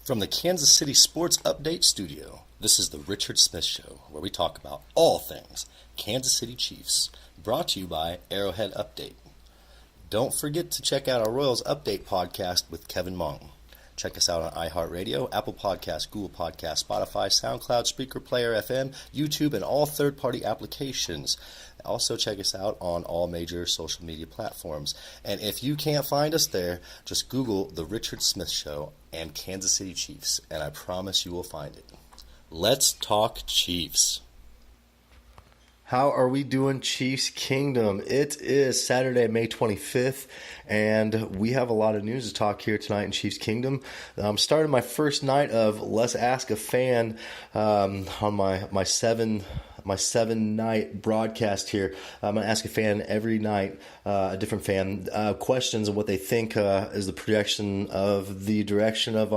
From the Kansas City Sports Update Studio, this is the Richard Smith Show, where we talk about all things Kansas City Chiefs, brought to you by Arrowhead Update. Don't forget to check out our Royals Update podcast with Kevin Mong. Check us out on iHeartRadio, Apple Podcasts, Google Podcasts, Spotify, SoundCloud, Spreaker Player FM, YouTube, and all third-party applications. Also check us out on all major social media platforms. And if you can't find us there, just Google The Richard Smith Show and Kansas City Chiefs, and I promise you will find it. Let's talk Chiefs. How are we doing, Chiefs Kingdom? It is Saturday, May 25th, and we have a lot of news to talk here tonight in Chiefs Kingdom. I'm starting my first night of Let's Ask a Fan on my seven-night broadcast here. I'm going to ask a fan every night, a different fan, questions of what they think is the projection of the direction of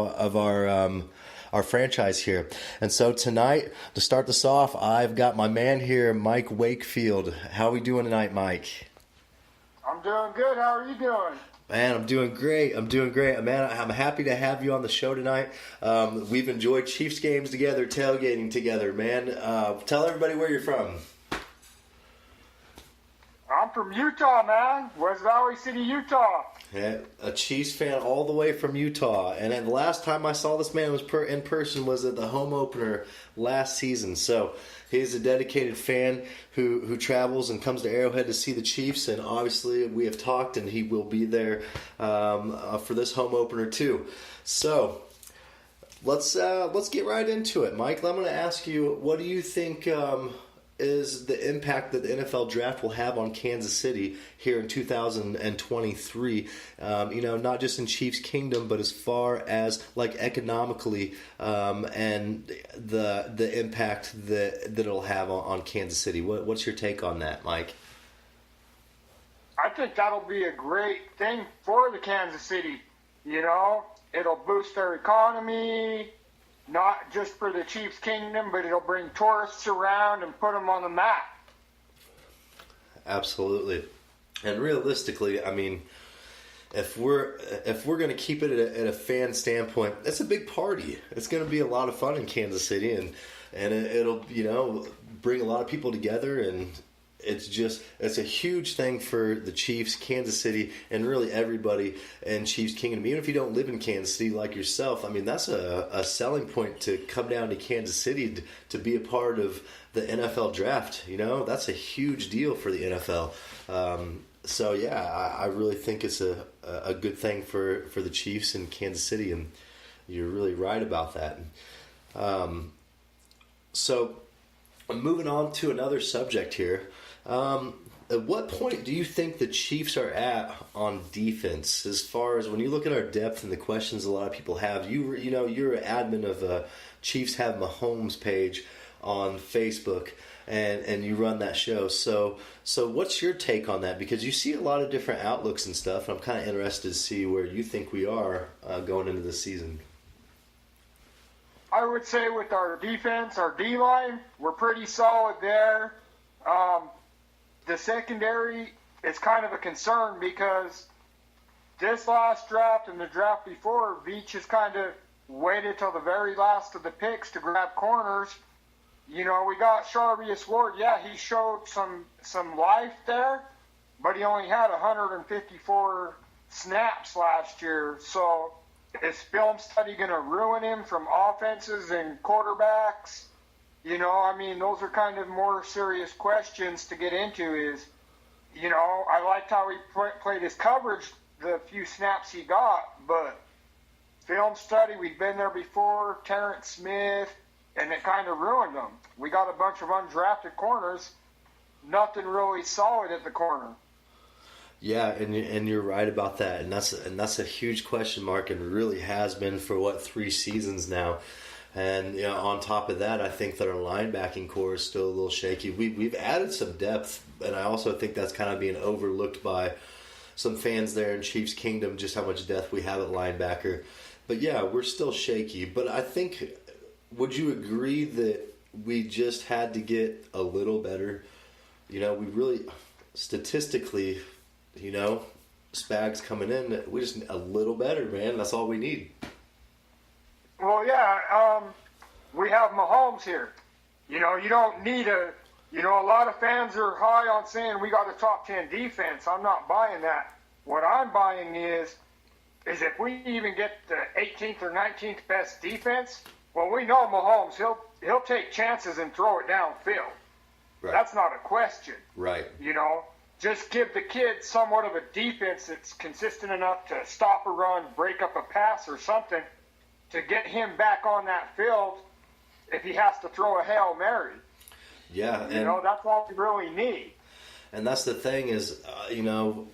our franchise here. And so tonight, to start this off, I've got my man here, Mike Wakefield. How are we doing tonight, Mike? I'm doing good. How are you doing? Man, I'm doing great. Man, I'm happy to have you on the show tonight. We've enjoyed Chiefs games together, tailgating together, man. Tell everybody where you're from. I'm from Utah, man. West Valley City, Utah. Yeah, a Chiefs fan all the way from Utah. And then the last time I saw this man was in person was at the home opener last season. So he's a dedicated fan who travels and comes to Arrowhead to see the Chiefs. And obviously we have talked, and he will be there for this home opener too. So let's get right into it, Mike. I'm going to ask you, what do you think is the impact that the NFL draft will have on Kansas City here in 2023, not just in Chiefs Kingdom, but as far as like economically and the impact that it'll have on Kansas City. What's your take on that, Mike? I think that'll be a great thing for the Kansas City. It'll boost their economy, not just for the Chiefs Kingdom, but it'll bring tourists around and put them on the map. Absolutely. And realistically, I mean, if we're going to keep it at a fan standpoint, it's a big party. It's going to be a lot of fun in Kansas City, and it'll bring a lot of people together, and it's a huge thing for the Chiefs, Kansas City, and really everybody in Chiefs Kingdom. Even if you don't live in Kansas City like yourself, I mean, that's a selling point to come down to Kansas City to be a part of the NFL draft. That's a huge deal for the NFL. So yeah, I really think it's a good thing for the Chiefs in Kansas City, and you're really right about that. So moving on to another subject here. At what point do you think the Chiefs are at on defense? As far as when you look at our depth and the questions a lot of people have, you're an admin of Chiefs Have Mahomes page on Facebook, and you run that show. So what's your take on that? Because you see a lot of different outlooks and stuff, and I'm kind of interested to see where you think we are going into this season. I would say with our defense, our D-line, we're pretty solid there. The secondary is kind of a concern because this last draft and the draft before, Veach has kind of waited till the very last of the picks to grab corners. We got Charvarius Ward. Yeah, he showed some life there, but he only had 154 snaps last year. So is film study going to ruin him from offenses and quarterbacks? Those are kind of more serious questions to get into is, I liked how he played his coverage the few snaps he got, but film study, we've been there before, Terrence Smith, and it kind of ruined them. We got a bunch of undrafted corners, nothing really solid at the corner. Yeah, and you're right about that, and that's a huge question mark, and really has been for 3 seasons now. And on top of that, I think that our linebacking core is still a little shaky. We've added some depth, and I also think that's kind of being overlooked by some fans there in Chiefs Kingdom, just how much depth we have at linebacker. But yeah, we're still shaky. But I think, would you agree that we just had to get a little better? We really, statistically, Spags coming in, we just need a little better, man. That's all we need. Well, yeah, we have Mahomes here. You know, you don't need a lot of fans are high on saying we got a top 10 defense. I'm not buying that. What I'm buying is if we even get the 18th or 19th best defense, well, we know Mahomes, he'll take chances and throw it downfield. Right. That's not a question. Right. You know, just give the kid somewhat of a defense that's consistent enough to stop a run, break up a pass or something to get him back on that field if he has to throw a Hail Mary. Yeah. You know, that's all we really need. And that's the thing is,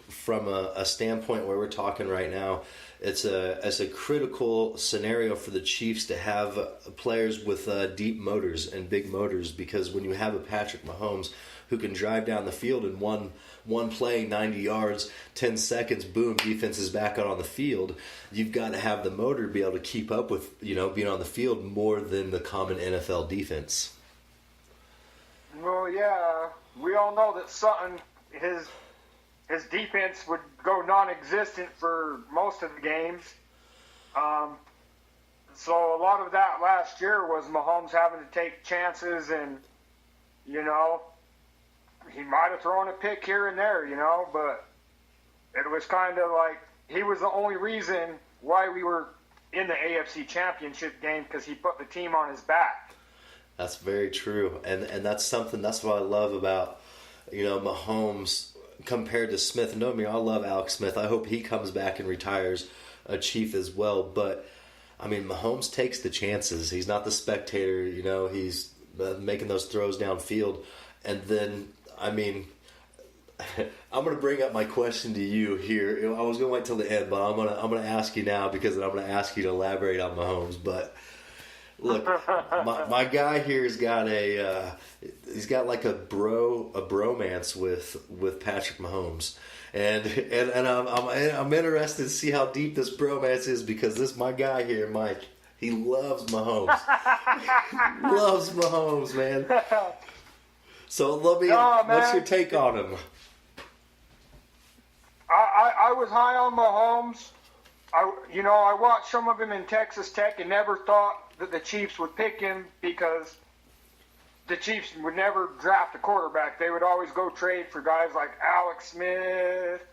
from a standpoint where we're talking right now, it's a critical scenario for the Chiefs to have players with deep motors and big motors, because when you have a Patrick Mahomes who can drive down the field in one play, 90 yards, 10 seconds, boom, defense is back out on the field, you've got to have the motor to be able to keep up with, being on the field more than the common NFL defense. Well, yeah, we all know that Sutton, his defense would go non-existent for most of the games. So a lot of that last year was Mahomes having to take chances, and, he might have thrown a pick here and there, but it was kind of like he was the only reason why we were in the AFC Championship game, because he put the team on his back. That's very true, and that's what I love about, Mahomes compared to Smith. And don't get me wrong, I love Alex Smith. I hope he comes back and retires a Chief as well. But I mean, Mahomes takes the chances. He's not the spectator. He's making those throws downfield, and then I'm going to bring up my question to you here. I was going to wait till the end, but I'm going to ask you now, because I'm going to ask you to elaborate on Mahomes, but. Look, my guy here's got he's got like a bromance with Patrick Mahomes, and I'm interested to see how deep this bromance is, because my guy here, Mike, he loves Mahomes, loves Mahomes, man. So what's your take on him? I was high on Mahomes. I watched some of him in Texas Tech and never thought that the Chiefs would pick him, because the Chiefs would never draft a quarterback. They would always go trade for guys like Alex Smith,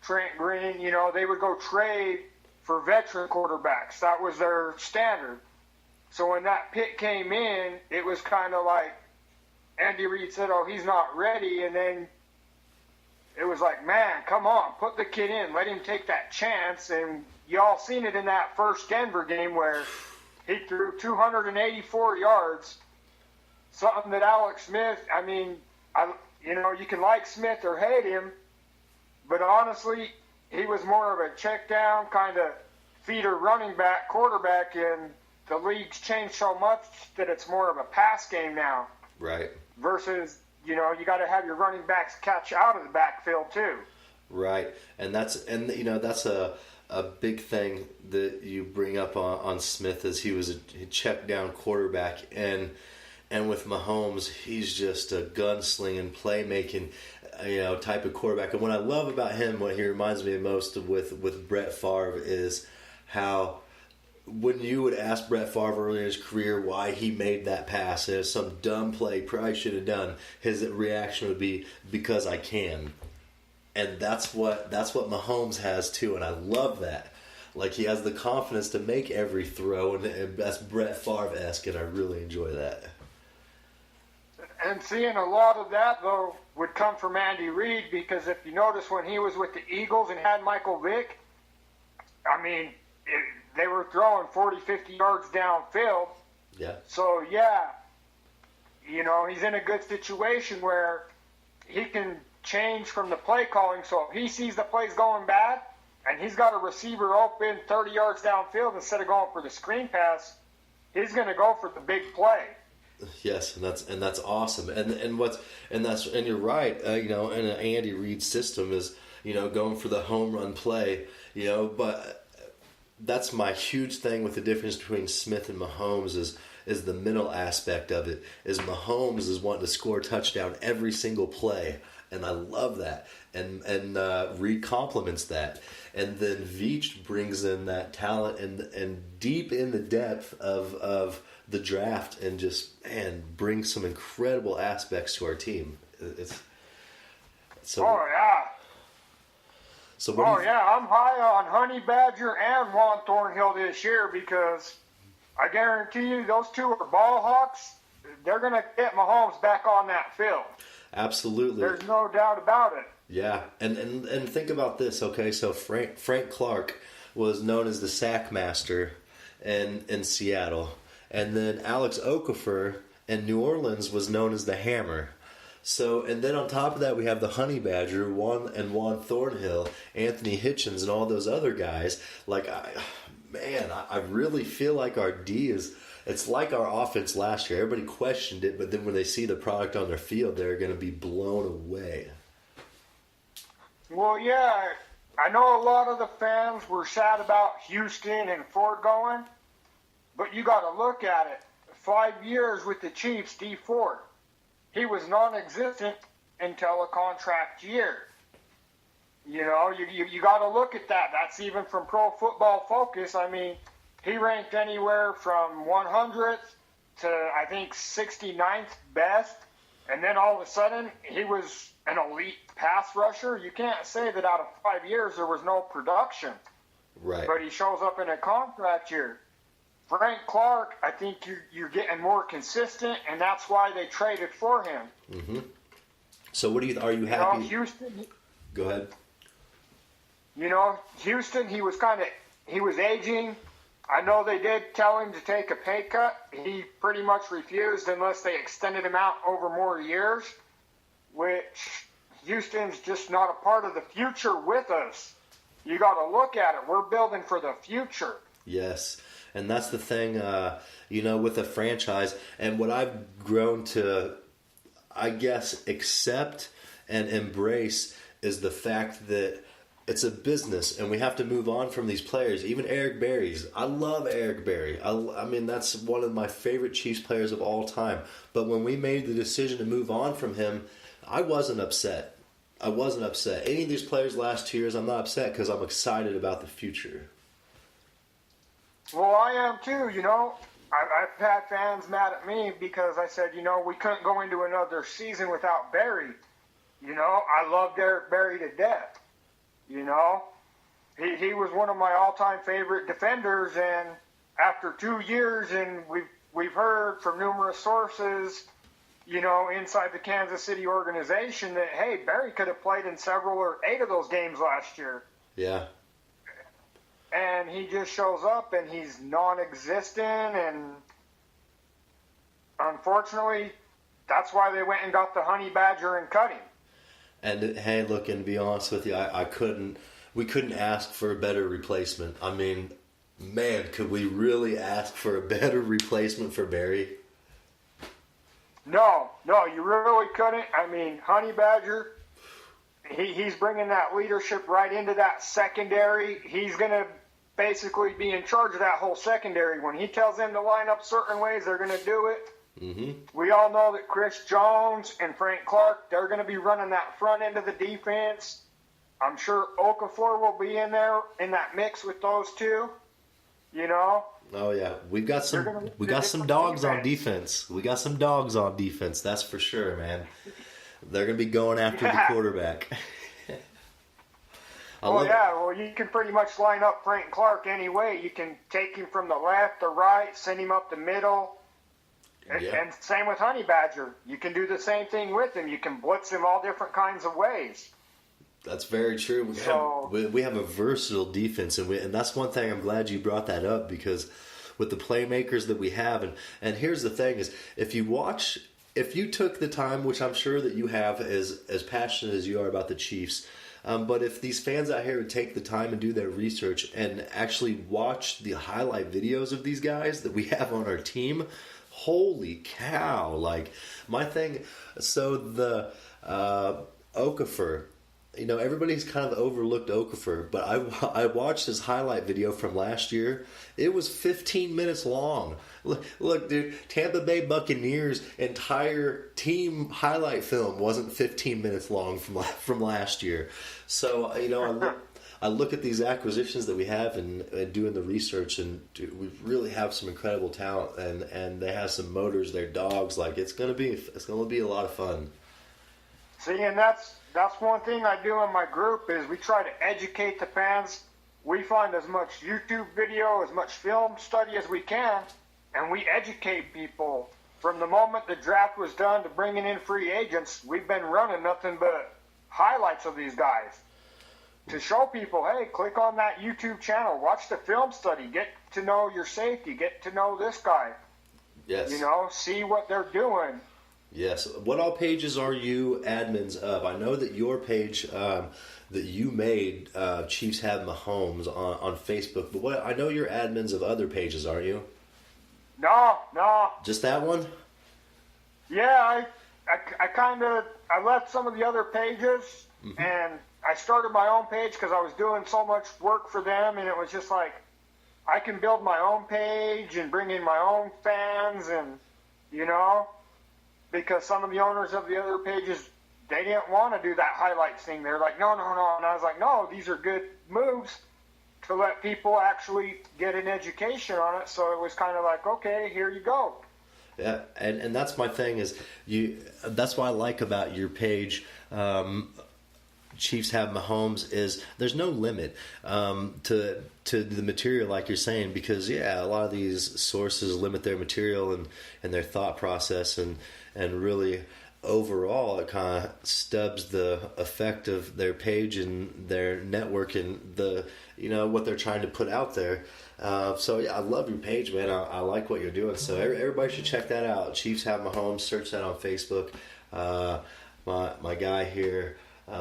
Trent Green. They would go trade for veteran quarterbacks. That was their standard. So when that pick came in, it was kind of like Andy Reid said, oh, he's not ready. And then it was like, man, come on, put the kid in. Let him take that chance. And y'all seen it in that first Denver game where he threw 284 yards, something that Alex Smith, you can like Smith or hate him, but honestly, he was more of a check down kind of feeder running back, quarterback, and the league's changed so much that it's more of a pass game now. Right. Versus, you got to have your running backs catch out of the backfield too. Right. And that's a big thing that you bring up on Smith, is he was a check down quarterback, and with Mahomes, he's just a gunslinging, playmaking, type of quarterback. And what I love about him, what he reminds me of most of with Brett Favre, is how when you would ask Brett Favre early in his career why he made that pass, and it's some dumb play he probably should have done, his reaction would be, because I can. And that's what Mahomes has too, and I love that. Like, he has the confidence to make every throw, and that's Brett Favre-esque, and I really enjoy that. And seeing a lot of that, though, would come from Andy Reid, because if you notice when he was with the Eagles and had Michael Vick, they were throwing 40, 50 yards downfield. Yeah. So, he's in a good situation where he can change from the play calling. So if he sees the plays going bad and he's got a receiver open 30 yards downfield, instead of going for the screen pass, he's going to go for the big play. Yes, and that's awesome. And you're right. In an Andy Reid system is going for the home run play. But that's my huge thing with the difference between Smith and Mahomes is the mental aspect of it. Is Mahomes is wanting to score a touchdown every single play. and I love that. And Reed complements that, and then Veach brings in that talent and deep in the depth of the draft, and just brings some incredible aspects to our team. It's so. Oh yeah. So I'm high on Honey Badger and Juan Thornhill this year because I guarantee you those two are ball hawks. They're going to get Mahomes back on that field. Absolutely. There's no doubt about it. Yeah, and think about this, okay? So Frank Clark was known as the sack master in Seattle. And then Alex Okafor in New Orleans was known as the hammer. So, and then on top of that, we have the Honey Badger, Juan Thornhill, Anthony Hitchens, and all those other guys. Like, I really feel like our D is, it's like our offense last year. Everybody questioned it, but then when they see the product on their field, they're going to be blown away. Well, yeah, I know a lot of the fans were sad about Houston and Ford going, but you got to look at it. 5 years with the Chiefs, D. Ford. He was non-existent until a contract year. You know, you got to look at that. That's even from Pro Football Focus. I mean, he ranked anywhere from 100th to, I think, 69th best. And then all of a sudden, he was an elite pass rusher. You can't say that out of 5 years there was no production. Right. But he shows up in a contract year. Frank Clark, I think you're getting more consistent, and that's why they traded for him. Mm-hmm. So are you happy? You know, Houston. Go ahead. You know, Houston, he was aging. I know they did tell him to take a pay cut. He pretty much refused unless they extended him out over more years, which Houston's just not a part of the future with us. You got to look at it. We're building for the future. Yes. And that's the thing, with a franchise. And what I've grown to, I guess, accept and embrace is the fact that it's a business and we have to move on from these players. Even Eric Berry's. I love Eric Berry. I mean, that's one of my favorite Chiefs players of all time. But when we made the decision to move on from him, I wasn't upset. Any of these players last 2 years, I'm not upset because I'm excited about the future. Well, I am too, you know. I've had fans mad at me because I said, we couldn't go into another season without Barry. I loved Eric Berry to death. He was one of my all-time favorite defenders, and after 2 years, and we've heard from numerous sources, inside the Kansas City organization that, hey, Barry could have played in 7 or 8 of those games last year. Yeah. And he just shows up, and he's non-existent, and unfortunately, that's why they went and got the Honey Badger and cut him. And hey, look, and to be honest with you, we couldn't ask for a better replacement. I mean, man, could we really ask for a better replacement for Barry? No, you really couldn't. I mean, Honey Badger, he's bringing that leadership right into that secondary. He's going to basically be in charge of that whole secondary. When he tells them to line up certain ways, they're going to do it. Mm-hmm. We all know that Chris Jones and Frank Clark, they're going to be running that front end of the defense. I'm sure Okafor will be in there in that mix with those two. Oh yeah, we got some dogs on defense. We got some dogs on defense. That's for sure, man. They're going to be going after the quarterback. Well, you can pretty much line up Frank Clark any way. You can take him from the left, the right, send him up the middle. Yeah. And same with Honey Badger. You can do the same thing with him. You can blitz him all different kinds of ways. That's very true. We have a versatile defense, and that's one thing I'm glad you brought that up, because with the playmakers that we have, and here's the thing is, if you took the time, which I'm sure that you have, as passionate as you are about the Chiefs, but if these fans out here would take the time and do their research and actually watch the highlight videos of these guys that we have on our team, holy cow! Like, my thing, so the Okafor, everybody's kind of overlooked Okafor, but I watched his highlight video from last year. It was 15 minutes long. Look, dude, Tampa Bay Buccaneers' entire team highlight film wasn't 15 minutes long from last year. So, I look at these acquisitions that we have and doing the research, and we really have some incredible talent, and they have some motors, they're dogs. Like, it's gonna be a lot of fun. See, and that's one thing I do in my group is we try to educate the fans. We find as much YouTube video, as much film study as we can, and we educate people. From the moment the draft was done to bringing in free agents, we've been running nothing but highlights of these guys to show people, hey, click on that YouTube channel, watch the film study, get to know your safety, get to know this guy. Yes. See what they're doing. Yes. What all pages are you admins of? I know that your page that you made, Chiefs Have Mahomes on Facebook, but I know you're admins of other pages, aren't you? No. Just that one? Yeah, I left some of the other pages, and I started my own page because I was doing so much work for them, and it was just like, I can build my own page and bring in my own fans, and, because some of the owners of the other pages, they didn't want to do that highlights thing. They're like, no. And I was like, no, these are good moves to let people actually get an education on it. So it was kind of like, okay, here you go. Yeah, and that's my thing is that's what I like about your page, Chiefs Have Mahomes, is there's no limit to the material, like you're saying, because a lot of these sources limit their material and their thought process, and really overall it kind of stubs the effect of their page and their network and the what they're trying to put out there. I love your page, man. I like what you're doing. So everybody should check that out. Chiefs Have Mahomes. Search that on Facebook. My guy here,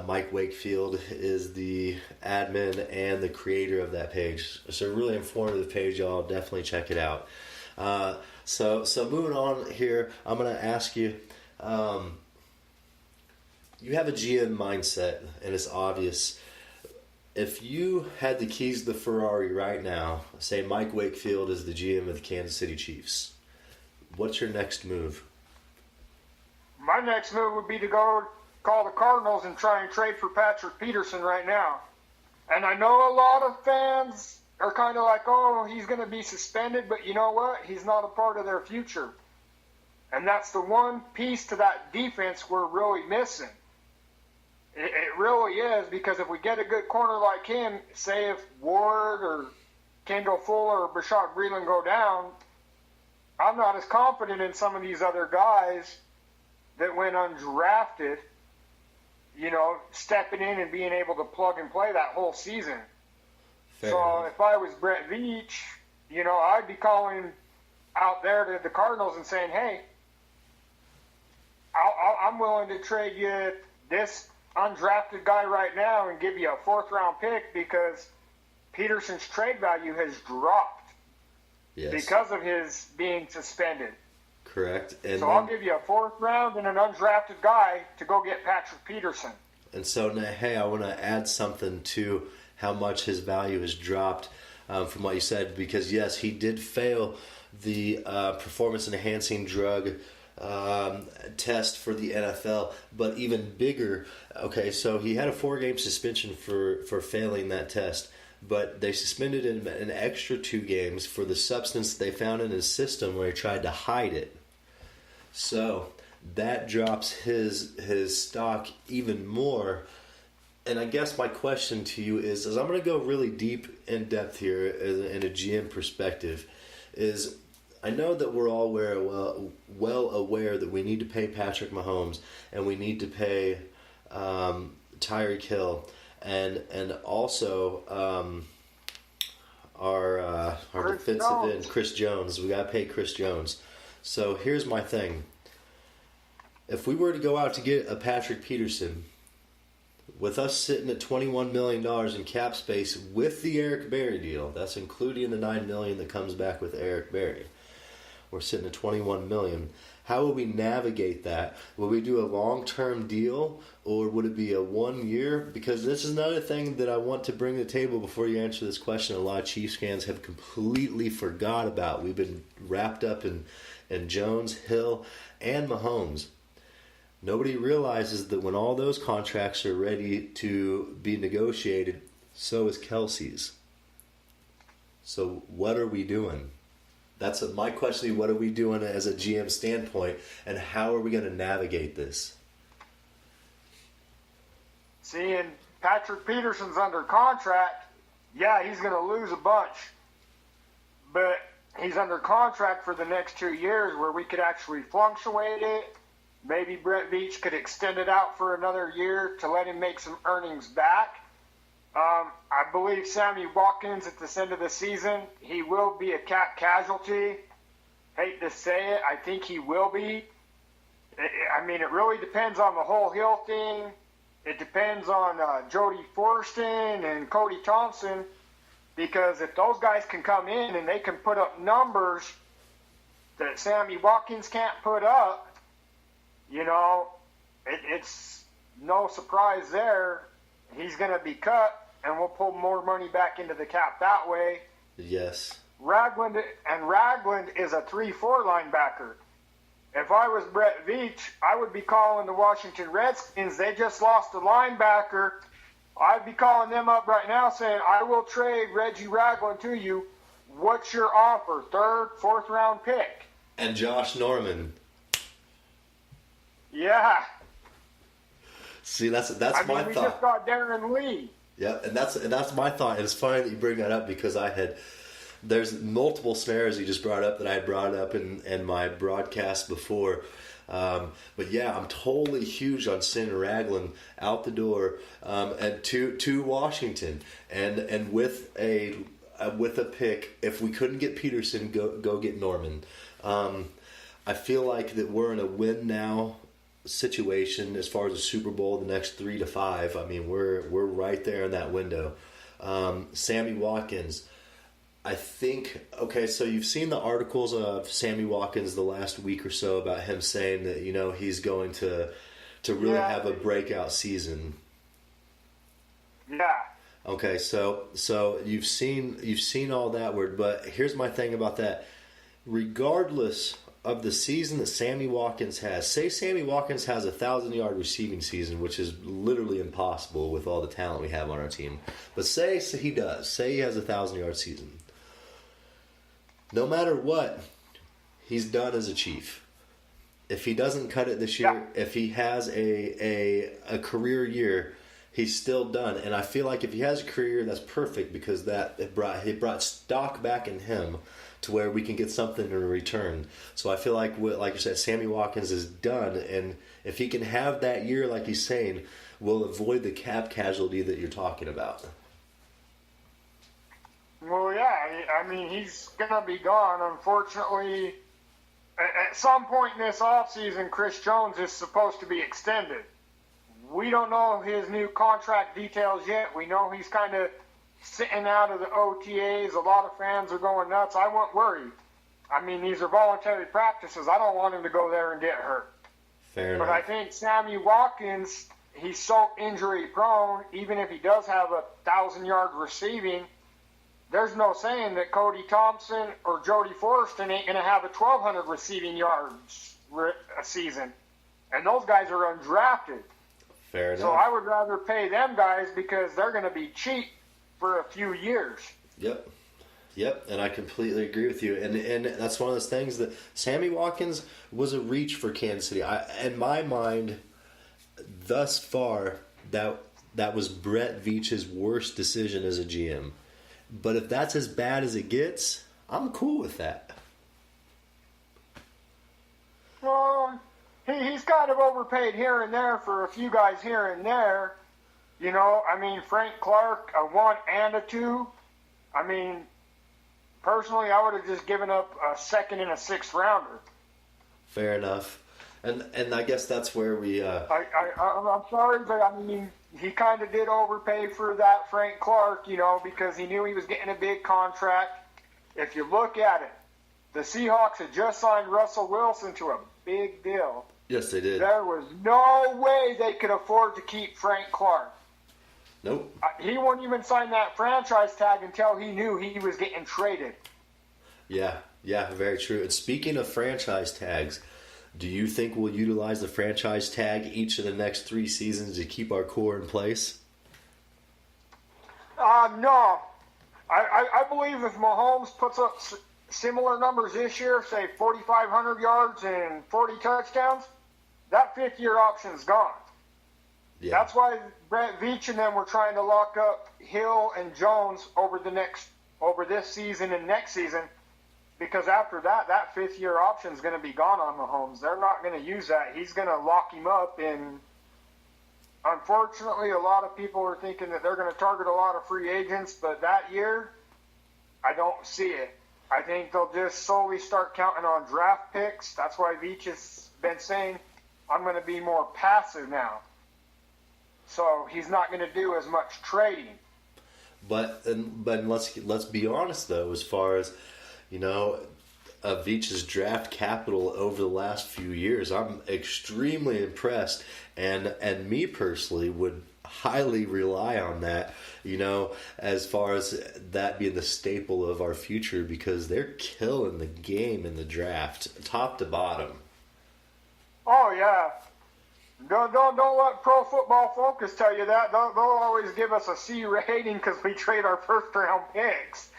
Mike Wakefield, is the admin and the creator of that page. It's a really informative page, y'all. Definitely check it out. So moving on here, I'm going to ask you, you have a GM mindset, and it's obvious. If you had the keys to the Ferrari right now, say Mike Wakefield is the GM of the Kansas City Chiefs, what's your next move? My next move would be to go call the Cardinals and try and trade for Patrick Peterson right now. And I know a lot of fans are kind of like, oh, he's going to be suspended, but you know what? He's not a part of their future. And that's the one piece to that defense we're really missing. It really is, because if we get a good corner like him, say if Ward or Kendall Fuller or Bashaud Breeland go down, I'm not as confident in some of these other guys that went undrafted, stepping in and being able to plug and play that whole season. Fair so enough. If I was Brett Veach, I'd be calling out there to the Cardinals and saying, hey, I'm willing to trade you this undrafted guy right now and give you a 4th-round pick because Peterson's trade value has dropped because of his being suspended. Correct. And I'll give you a 4th round and an undrafted guy to go get Patrick Peterson. And so, hey, I want to add something to how much his value has dropped from what you said, because, yes, he did fail the performance-enhancing drug test for the NFL, but even bigger. Okay, so he had a 4-game suspension for failing that test, but they suspended him an extra 2 games for the substance they found in his system where he tried to hide it. So that drops his stock even more. And I guess my question to you is I'm going to go really deep in depth here in a GM perspective, is I know that we're all well aware that we need to pay Patrick Mahomes and we need to pay Tyreek Hill and also our defensive end, Chris Jones. We got to pay Chris Jones. So here's my thing. If we were to go out to get a Patrick Peterson, with us sitting at $21 million in cap space with the Eric Berry deal, that's including the $9 million that comes back with Eric Berry, We're sitting at $21 million. How will we navigate that? Will we do a long-term deal, or would it be a 1 year? Because this is another thing that I want to bring to the table before you answer this question. A lot of Chiefs fans have completely forgot about. We've been wrapped up in Jones, Hill, and Mahomes. Nobody realizes that when all those contracts are ready to be negotiated, so is Kelsey's. So what are we doing? That's my question. What are we doing as a GM standpoint, and how are we going to navigate this? Seeing Patrick Peterson's under contract, yeah, he's going to lose a bunch. But he's under contract for the next 2 years where we could actually fluctuate it. Maybe Brett Veach could extend it out for another year to let him make some earnings back. I believe Sammy Watkins at this end of the season, he will be a cap casualty. Hate to say it, I think he will be. I mean, it really depends on the whole Hill thing. It depends on Jody Forston and Cody Thompson, because if those guys can come in and they can put up numbers that Sammy Watkins can't put up, you know, it's no surprise there. He's going to be cut, and we'll pull more money back into the cap that way. Yes. Ragland is a 3-4 linebacker. If I was Brett Veach, I would be calling the Washington Redskins. They just lost a linebacker. I'd be calling them up right now saying, I will trade Reggie Ragland to you. What's your offer? 3rd, 4th round pick. And Josh Norman. Yeah. See, that's my thought. We just got Darren Lee. Yeah, and that's my thought. And it's funny that you bring that up, because there's multiple scenarios you just brought up that I had brought up in my broadcast before. But yeah, I'm totally huge on sending Ragland out the door and to Washington, and with a pick. If we couldn't get Peterson, go get Norman. I feel like that we're in a win now situation as far as the Super Bowl the next 3 to 5. I mean, we're right there in that window. Sammy Watkins, I think, okay, so you've seen the articles of Sammy Watkins the last week or so about him saying that, you know, he's going to really have a breakout season. Yeah. Okay, so you've seen all that word, but here's my thing about that. Regardless of the season that Sammy Watkins has, say Sammy Watkins has a 1,000-yard receiving season, which is literally impossible with all the talent we have on our team. But say he does. Say he has a 1,000-yard season. No matter what, he's done as a Chief. If he doesn't cut it this year, if he has a career year, he's still done. And I feel like if he has a career year, that's perfect, because it brought stock back in him to where we can get something in return. So I feel like you said, Sammy Watkins is done, and if he can have that year like he's saying, we'll avoid the cap casualty that you're talking about. Well, yeah, I mean, he's going to be gone. Unfortunately, at some point in this offseason, Chris Jones is supposed to be extended. We don't know his new contract details yet. We know he's kind of sitting out of the OTAs. A lot of fans are going nuts. I won't worry. I mean, these are voluntary practices. I don't want him to go there and get hurt. Fair enough. But I think Sammy Watkins, he's so injury prone, even if he does have a 1,000-yard receiving, there's no saying that Cody Thompson or Jody Forston ain't going to have a 1,200 receiving yards a season. And those guys are undrafted. Fair enough. So I would rather pay them guys because they're going to be cheap for a few years. Yep, and I completely agree with you. And that's one of those things that Sammy Watkins was a reach for Kansas City. In my mind, thus far, that was Brett Veach's worst decision as a GM. But if that's as bad as it gets, I'm cool with that. Well, he's kind of overpaid here and there for a few guys here and there. You know, I mean, Frank Clark, a 1 and a 2. I mean, personally, I would have just given up a 2nd and a 6th rounder. Fair enough. And I guess that's where we... I'm sorry, but I mean, he kind of did overpay for that Frank Clark, you know, because he knew he was getting a big contract. If you look at it, the Seahawks had just signed Russell Wilson to a big deal. Yes, they did. There was no way they could afford to keep Frank Clark. Nope. He wouldn't even sign that franchise tag until he knew he was getting traded. Yeah, very true. And speaking of franchise tags, do you think we'll utilize the franchise tag each of the next 3 seasons to keep our core in place? No. I believe if Mahomes puts up similar numbers this year, say 4,500 yards and 40 touchdowns, that 5th-year option's gone. Yeah. That's why Brett Veach and them were trying to lock up Hill and Jones over this season and next season, because after that 5th-year option is going to be gone on Mahomes. They're not going to use that. He's going to lock him up, and unfortunately, a lot of people are thinking that they're going to target a lot of free agents, but that year, I don't see it. I think they'll just slowly start counting on draft picks. That's why Veach has been saying, I'm going to be more passive now. So he's not going to do as much trading. But let's be honest, though, as far as, Veach's draft capital over the last few years, I'm extremely impressed, and me personally would highly rely on that, as far as that being the staple of our future, because they're killing the game in the draft, top to bottom. Oh yeah, don't let Pro Football Focus tell you that. They'll always give us a C rating because we trade our first round picks,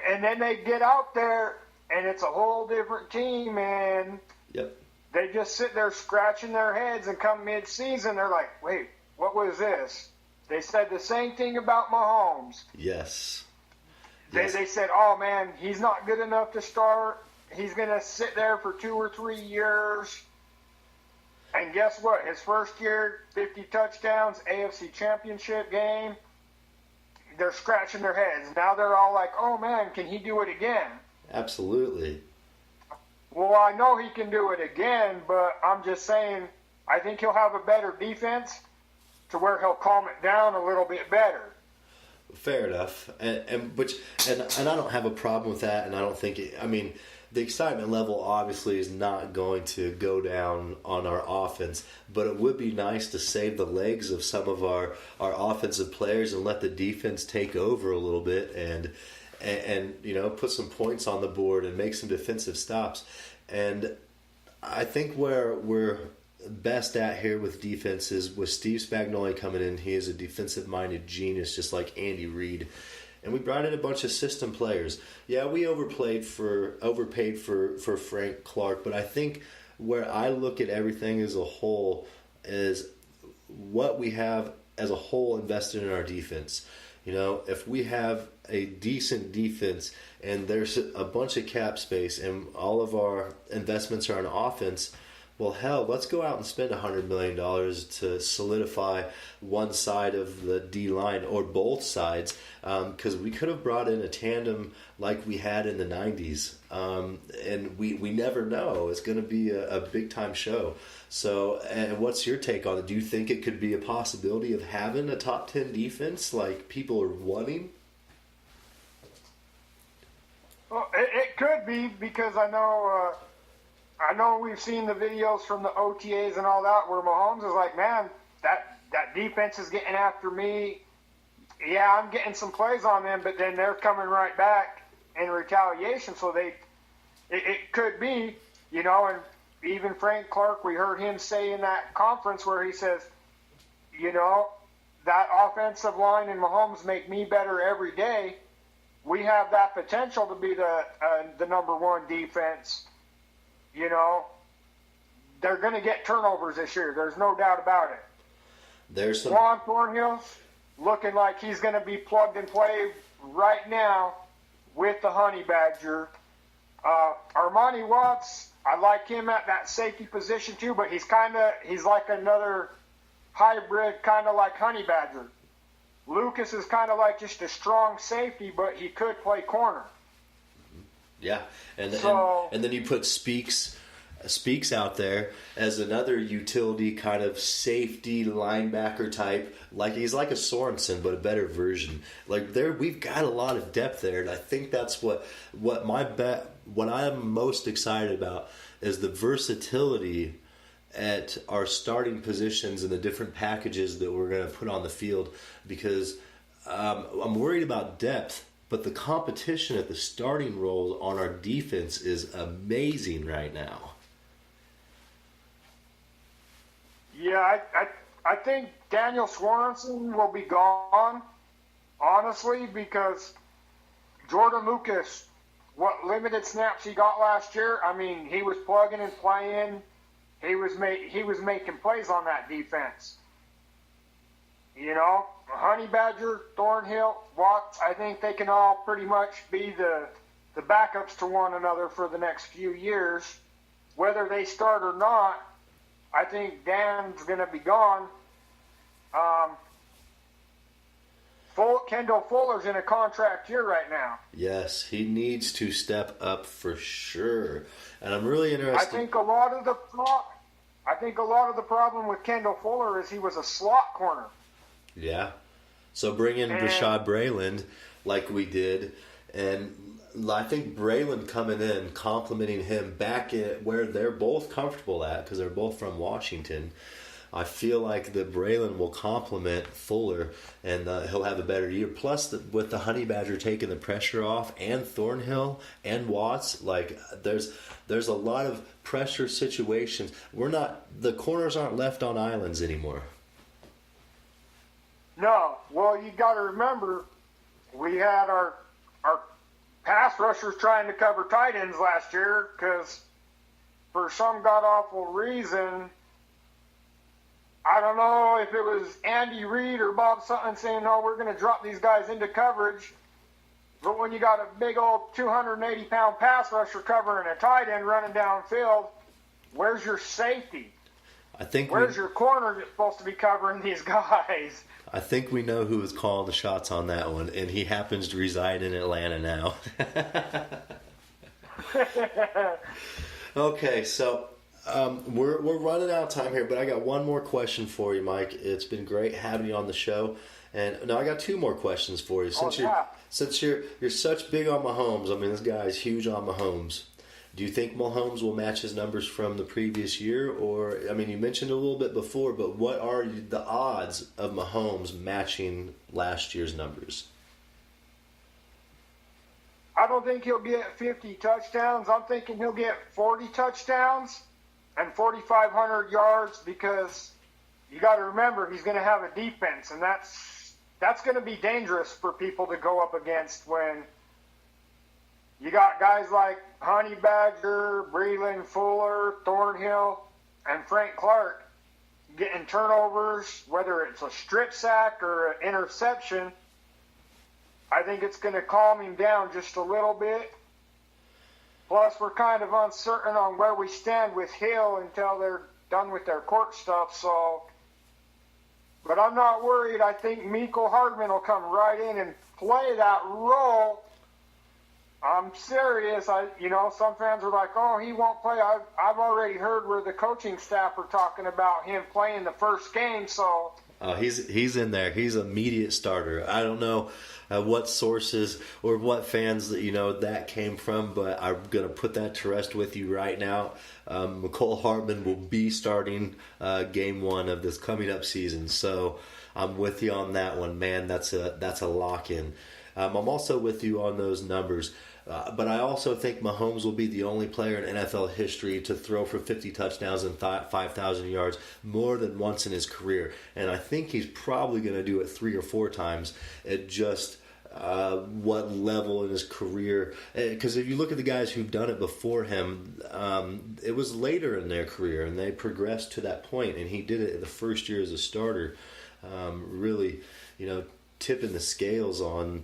and then they get out there and it's a whole different team, and yep. They just sit there scratching their heads, and come mid-season, they're like, wait, what was this? They said the same thing about Mahomes. Yes. They said, oh, man, he's not good enough to start. He's going to sit there for 2 or 3 years. And guess what? His first year, 50 touchdowns, AFC Championship game. They're scratching their heads. Now they're all like, oh, man, can he do it again? Absolutely. Well, I know he can do it again, but I'm just saying I think he'll have a better defense to where he'll calm it down a little bit better. Fair enough, and I don't have a problem with that, and I don't think the excitement level obviously is not going to go down on our offense, but it would be nice to save the legs of some of our offensive players and let the defense take over a little bit and put some points on the board and make some defensive stops. And I think where we're best at here with defense is with Steve Spagnuolo coming in. He is a defensive-minded genius, just like Andy Reid. And we brought in a bunch of system players. Yeah, we overpaid for Frank Clark, but I think where I look at everything as a whole is what we have as a whole invested in our defense. If we have a decent defense and there's a bunch of cap space and all of our investments are on offense, well, hell, let's go out and spend $100 million to solidify one side of the D-line or both sides, because we could have brought in a tandem like we had in the 90s, and we never know. It's going to be a big-time show. So, and what's your take on it? Do you think it could be a possibility of having a top 10 defense like people are wanting? Well, it could be, because I know we've seen the videos from the OTAs and all that where Mahomes is like, man, that defense is getting after me. Yeah, I'm getting some plays on them, but then they're coming right back in retaliation. So it could be, and even Frank Clark, we heard him say in that conference where he says, that offensive line and Mahomes make me better every day. We have that potential to be the number one defense. They're going to get turnovers this year. There's no doubt about it. There's some... Juan Thornhill's looking like he's going to be plugged and play right now with the Honey Badger. Armani Watts, I like him at that safety position too, but he's like another hybrid, kind of like Honey Badger. Lucas is kind of like just a strong safety, but he could play corner. Yeah, and then you put Speaks speaks out there as another utility kind of safety linebacker type. Like he's like a Sorensen, but a better version. Like we've got a lot of depth there, and I think that's what I'm most excited about is the versatility at our starting positions and the different packages that we're going to put on the field. Because I'm worried about depth, but the competition at the starting roles on our defense is amazing right now. Yeah, I think Daniel Swanson will be gone, honestly, because Jordan Lucas, what limited snaps he got last year, I mean, he was plugging and playing. He was making plays on that defense. You know, Honey Badger, Thornhill, Watts, I think they can all pretty much be the backups to one another for the next few years. Whether they start or not, I think Dan's going to be gone. Kendall Fuller's in a contract year right now. Yes, he needs to step up for sure. And I'm really interested. I think a lot of the problem with Kendall Fuller is he was a slot corner. Yeah. So bring in Rashad Brayland like we did, and I think Brayland coming in, complimenting him back at where they're both comfortable at, because they're both from Washington. I feel like that Brayland will complement Fuller, and he'll have a better year. Plus, with the Honey Badger taking the pressure off, and Thornhill and Watts, like there's a lot of pressure situations. The corners aren't left on islands anymore. No, well, you got to remember, we had our pass rushers trying to cover tight ends last year because for some god-awful reason, I don't know if it was Andy Reid or Bob Sutton saying, no, we're going to drop these guys into coverage. But when you got a big old 280-pound pass rusher covering a tight end running downfield, where's your safety? Where's your corner that's supposed to be covering these guys? I think we know who is calling the shots on that one, and he happens to reside in Atlanta now. Okay, so we're running out of time here, but I got one more question for you, Mike. It's been great having you on the show, and now I got two more questions for you. Since you're such big on Mahomes, I mean this guy is huge on Mahomes. Do you think Mahomes will match his numbers from the previous year? Or, I mean, you mentioned a little bit before, but what are the odds of Mahomes matching last year's numbers? I don't think he'll get 50 touchdowns. I'm thinking he'll get 40 touchdowns and 4,500 yards because you got to remember he's going to have a defense, and that's going to be dangerous for people to go up against when you got guys like Honey Badger, Breland, Fuller, Thornhill, and Frank Clark getting turnovers, whether it's a strip sack or an interception. I think it's going to calm him down just a little bit. Plus, we're kind of uncertain on where we stand with Hill until they're done with their court stuff. But I'm not worried. I think Mecole Hardman will come right in and play that role. I'm serious. Some fans are like, "Oh, he won't play." I've already heard where the coaching staff are talking about him playing the first game. So he's in there. He's an immediate starter. I don't know what sources or what fans that came from, but I'm gonna put that to rest with you right now. Mecole Hardman will be starting game one of this coming up season. So I'm with you on that one, man. That's a lock in. I'm also with you on those numbers. But I also think Mahomes will be the only player in NFL history to throw for 50 touchdowns and 5,000 yards more than once in his career. And I think he's probably going to do it 3 or 4 times at just what level in his career. Because if you look at the guys who've done it before him, it was later in their career, and they progressed to that point. And he did it the first year as a starter, really, tipping the scales on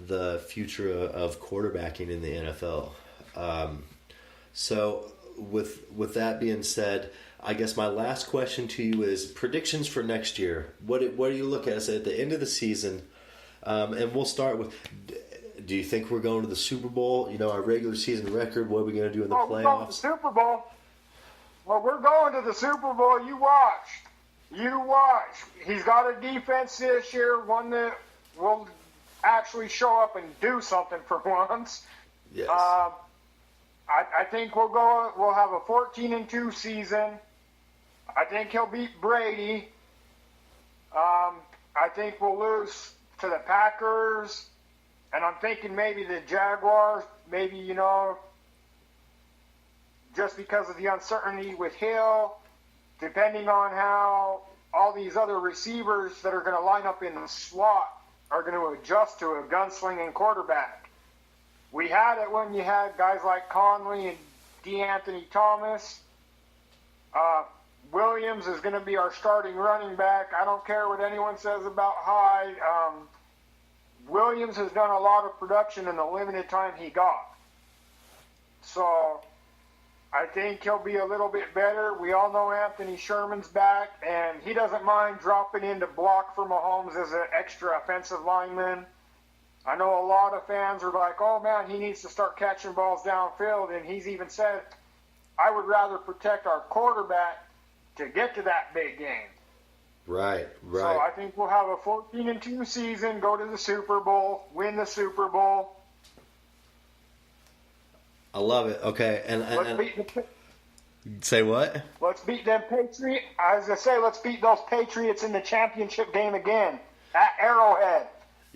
the future of quarterbacking in the NFL. So with that being said, I guess my last question to you is predictions for next year. What do you look at? So at the end of the season, and we'll start with, do you think we're going to the Super Bowl? You know, our regular season record, what are we going to do in the We're going to the playoffs? Super Bowl. Well, we're going to the Super Bowl. You watch. You watch. He's got a defense this year, one that will actually show up and do something for once. Yes. I think we'll have a 14-2 season. I think he'll beat Brady. I think we'll lose to the Packers. And I'm thinking maybe the Jaguars, maybe, you know, just because of the uncertainty with Hill, depending on how all these other receivers that are going to line up in the slot are going to adjust to a gunslinging quarterback. We had it when you had guys like Conley and DeAnthony Thomas. Williams is going to be our starting running back. I don't care what anyone says about Hyde. Williams has done a lot of production in the limited time he got. So I think he'll be a little bit better. We all know Anthony Sherman's back, and he doesn't mind dropping in to block for Mahomes as an extra offensive lineman. I know a lot of fans are like, oh, man, he needs to start catching balls downfield, and he's even said, I would rather protect our quarterback to get to that big game. Right. So I think we'll have a 14-2 season, go to the Super Bowl, win the Super Bowl. I love it. Okay, say what? Let's beat them Patriots. I was going to say, let's beat those Patriots in the championship game again at Arrowhead.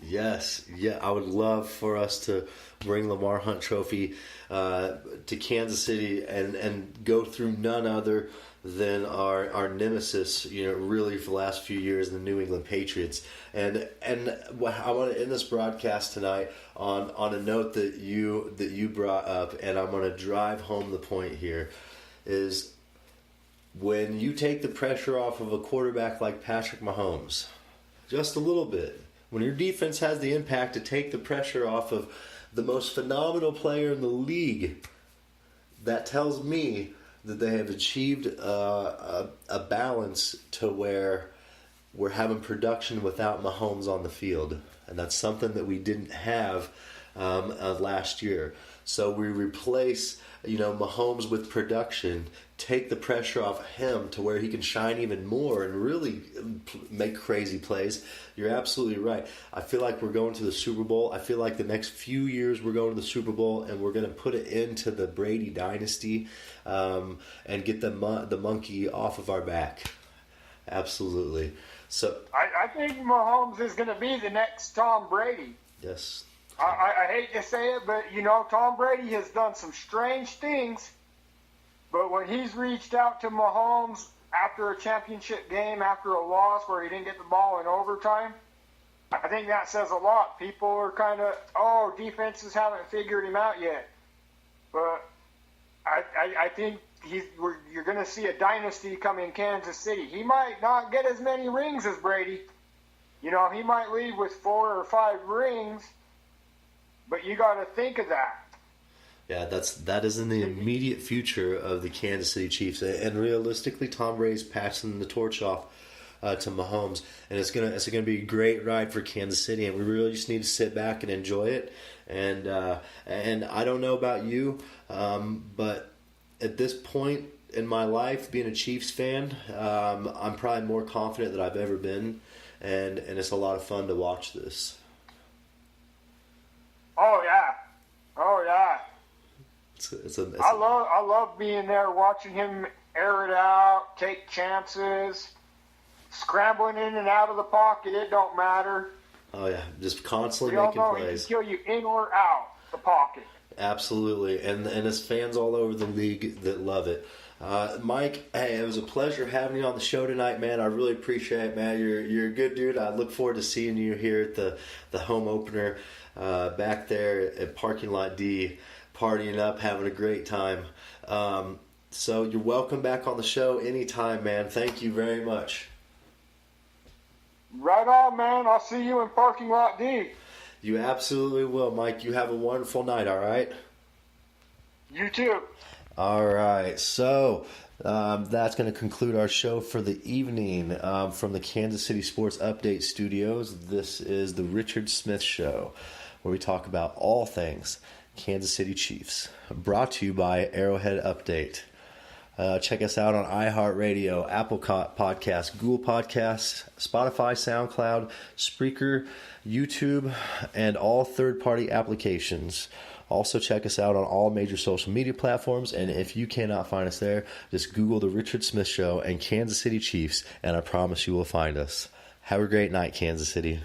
Yes, yeah, I would love for us to bring Lamar Hunt Trophy to Kansas City and go through none other than our nemesis, you know, really for the last few years, the New England Patriots. And I want to end this broadcast tonight on a note that you brought up, and I'm going to drive home the point here, is when you take the pressure off of a quarterback like Patrick Mahomes, just a little bit, when your defense has the impact to take the pressure off of the most phenomenal player in the league, that tells me that they have achieved a balance to where we're having production without Mahomes on the field. And that's something that we didn't have last year. So we replace, you know, Mahomes with production, take the pressure off him to where he can shine even more and really make crazy plays. You're absolutely right. I feel like we're going to the Super Bowl. I feel like the next few years we're going to the Super Bowl, and we're going to put it into the Brady dynasty and get the monkey off of our back. Absolutely. So I think Mahomes is going to be the next Tom Brady. Yes. I hate to say it, but, you know, Tom Brady has done some strange things. But when he's reached out to Mahomes after a championship game, after a loss where he didn't get the ball in overtime, I think that says a lot. People are kind of, defenses haven't figured him out yet. But I think you're going to see a dynasty come in Kansas City. He might not get as many rings as Brady. You know, he might leave with 4 or 5 rings. But you got to think of that. Yeah, that is in the immediate future of the Kansas City Chiefs, and realistically, Tom Brady's passing the torch off to Mahomes, and it's gonna be a great ride for Kansas City, and we really just need to sit back and enjoy it. And I don't know about you, but at this point in my life, being a Chiefs fan, I'm probably more confident than I've ever been, and it's a lot of fun to watch this. Oh yeah. I love being there, watching him air it out, take chances, scrambling in and out of the pocket. It don't matter. Oh yeah, just constantly we making all know plays. He can kill you in or out the pocket. Absolutely, and there's fans all over the league that love it. Mike, hey, it was a pleasure having you on the show tonight, man. I really appreciate it, man. You're a good dude. I look forward to seeing you here at the home opener back there at Parking Lot D, partying up, having a great time. So you're welcome back on the show anytime, man. Thank you very much. Right on, man. I'll see you in Parking Lot D. You absolutely will, Mike. You have a wonderful night, all right? You too. All right, so that's going to conclude our show for the evening from the Kansas City Sports Update Studios. This is the Richard Smith Show. where we talk about all things Kansas City Chiefs. Brought to you by Arrowhead Update. Check us out on iHeartRadio, Apple Podcasts, Google Podcasts, Spotify, SoundCloud, Spreaker, YouTube, and all third-party applications. Also, check us out on all major social media platforms, and if you cannot find us there, just Google The Richard Smith Show and Kansas City Chiefs, and I promise you will find us. Have a great night, Kansas City.